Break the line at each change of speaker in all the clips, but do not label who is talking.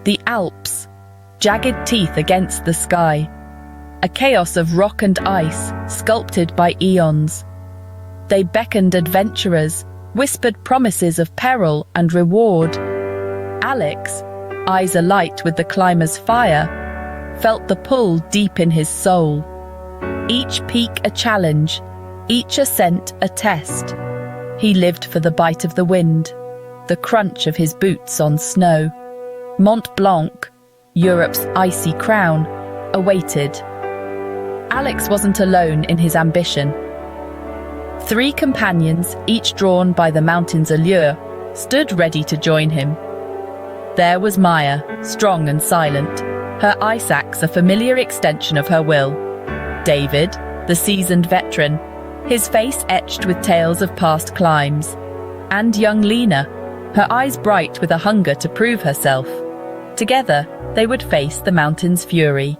The Alps, jagged teeth against the sky, a chaos of rock and ice sculpted by eons. They beckoned adventurers, whispered promises of peril and reward. Alex, eyes alight with the climber's fire, felt the pull deep in his soul. Each peak a challenge, each ascent a test. He lived for the bite of the wind, the crunch of his boots on snow. Mont Blanc, Europe's icy crown, awaited. Alex wasn't alone in his ambition. 3 companions, each drawn by the mountain's allure, stood ready to join him. There was Maya, strong and silent, her ice axe a familiar extension of her will. David, the seasoned veteran, his face etched with tales of past climbs. And young Lena, her eyes bright with a hunger to prove herself. Together, they would face the mountain's fury.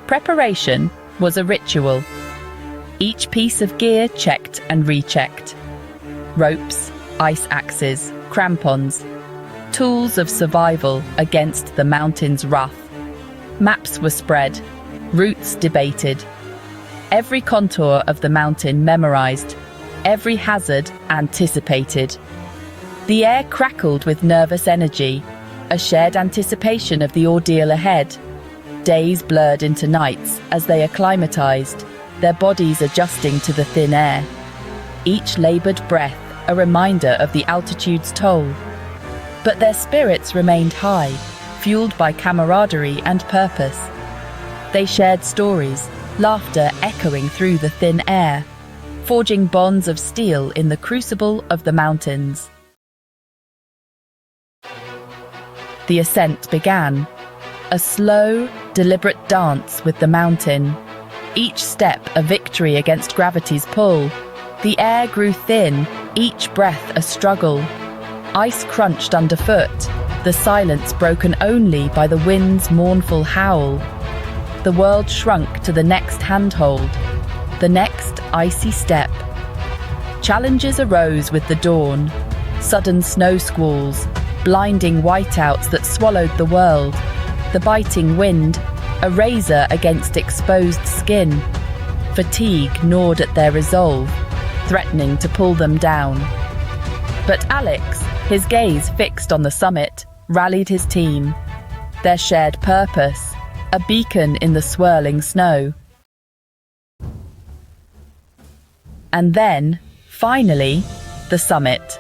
Preparation was a ritual. Each piece of gear checked and rechecked. Ropes, ice axes, crampons, tools of survival against the mountain's wrath. Maps were spread, routes debated. Every contour of the mountain memorized, every hazard anticipated. The air crackled with nervous energy, a shared anticipation of the ordeal ahead. Days blurred into nights as they acclimatized, their bodies adjusting to the thin air. Each labored breath a reminder of the altitude's toll. But their spirits remained high, fueled by camaraderie and purpose. They shared stories, laughter echoing through the thin air, forging bonds of steel in the crucible of the mountains. The ascent began, a slow, deliberate dance with the mountain. Each step a victory against gravity's pull. The air grew thin, each breath a struggle. Ice crunched underfoot, the silence broken only by the wind's mournful howl. The world shrunk to the next handhold, the next icy step. Challenges arose with the dawn, sudden snow squalls, blinding whiteouts that swallowed the world. The biting wind, a razor against exposed skin. Fatigue gnawed at their resolve, threatening to pull them down. But Alex, his gaze fixed on the summit, rallied his team. Their shared purpose, a beacon in the swirling snow. And then, finally, the summit.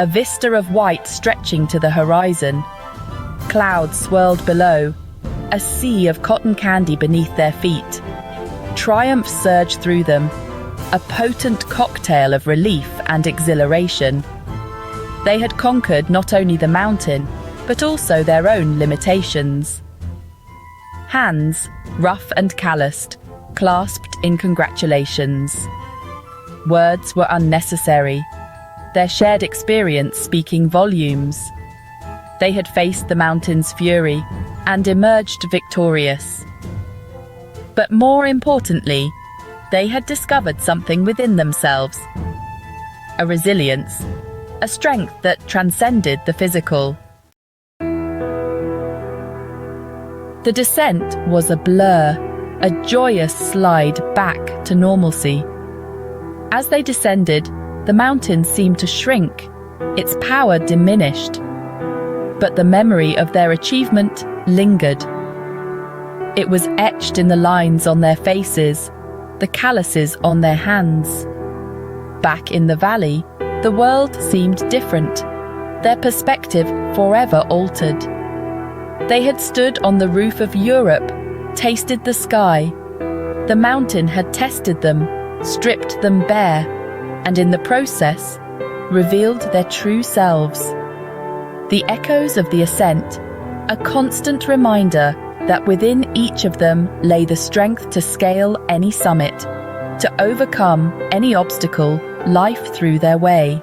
A vista of white stretching to the horizon. Clouds swirled below, a sea of cotton candy beneath their feet. Triumph surged through them, a potent cocktail of relief and exhilaration. They had conquered not only the mountain, but also their own limitations. Hands, rough and calloused, clasped in congratulations. Words were unnecessary, their shared experience speaking volumes. They had faced the mountain's fury and emerged victorious. But more importantly, they had discovered something within themselves. A resilience, a strength that transcended the physical. The descent was a blur, a joyous slide back to normalcy. As they descended, the mountain seemed to shrink, its power diminished. But the memory of their achievement lingered. It was etched in the lines on their faces, the calluses on their hands. Back in the valley, the world seemed different, their perspective forever altered. They had stood on the roof of Europe, tasted the sky. The mountain had tested them, stripped them bare, and in the process, revealed their true selves. The echoes of the ascent, a constant reminder that within each of them lay the strength to scale any summit, to overcome any obstacle life threw their way.